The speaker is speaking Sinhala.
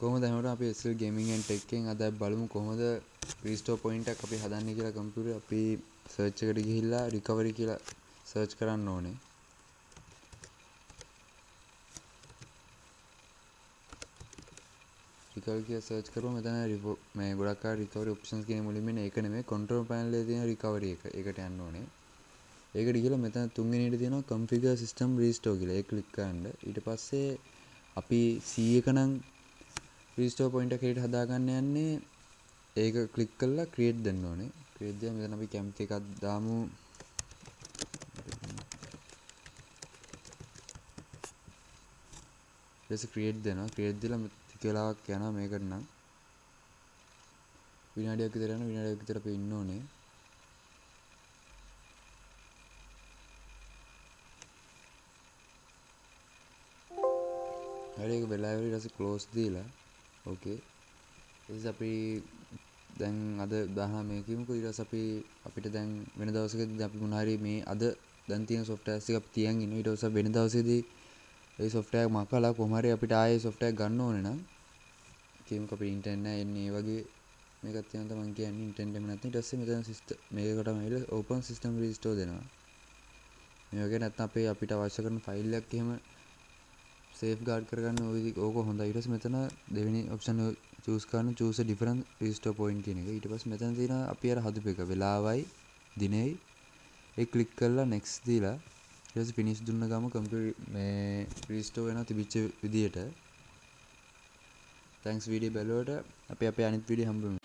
කොහොමද හැමෝටම අපි SL Gaming and Tech එකෙන් අද බලමු කොහොමද restore point එකක් අපි හදන්නේ කියලා කම්පියුටරේ. අපි search එකට ගිහිල්ලා recovery කියලා search කරන්න ඕනේ. recovery කියලා search කරුවම මෙතන මේ ගොඩක් අය recovery options කියන මුලින්ම එන්නේ ඒක නෙමෙයි control panel එකේ තියෙන recovery එක. ඒකට යන්න ඕනේ. ඒකට ගිහලා මෙතන තුන්වෙනියට තියෙනවා configure system restore කියලා. ඒක ක්ලික් කරන්න. ඊට පස්සේ අපි C එක නම් restore point එක හැටියට හදාගන්න යන්නේ. ඒක ක්ලික් කරලා create දෙන්න ඕනේ. create දෙලා මෙතන අපි කැමති එකක් දාමු. ඊට create දෙනවා. create දීලා ටිකලාවක් යනවා මේකට නම්. විනාඩියක් විතර යනවා. විනාඩියක් විතර අපි ඉන්න ඕනේ. හරි ඒක වෙලා ඉවරයි. ඊට පස්සේ close දීලා okay. ඊට අපි දැන් අද 19 මේ කියමුකෝ. ඊට පස්සේ අපිට දැන් වෙන දවසකදී අපි මොන හරි මේ අද දැන් තියෙන softwares ටික අපි තියන් ඉන්නවා. ඊට පස්සේ වෙන දවසේදී ඒ software එක මකලා කොහොම හරි අපිට ආයේ software ගන්න ඕනේ නම් කියමුකෝ අපේ ඉන්ටර්නෙට් නැහැ එන්නේ ඒ වගේ මේකක් තියෙනවා තමයි කියන්නේ ඉන්ටර්නෙට් එක නැත්නම් ඊට පස්සේ මෙතන සිස්ටම් මේකටම ඇවිල්ලා open system restore දෙනවා. මේ වගේ නැත්නම් අපිට අවශ්‍ය කරන ෆයිල් එකක් එහෙම safeguard කරගන්න ඕක හොඳයි. ඊට පස්සේ මෙතන දෙවෙනි option එක choose කරන choose a different restore point කියන එක. ඊට පස්සේ මෙතන තියෙන අපි අර හදපු එක වෙලාවයි දිනෙයි ඒ ක්ලික් කරලා next දීලා ඊට පස්සේ finish දුන්න ගම කම්පියුටර් මේ restore වෙනවා තිබිච්ච විදියට. thanks video බලුවට අපි අපේ අනිත් වීඩියෝ හම්බෙමු.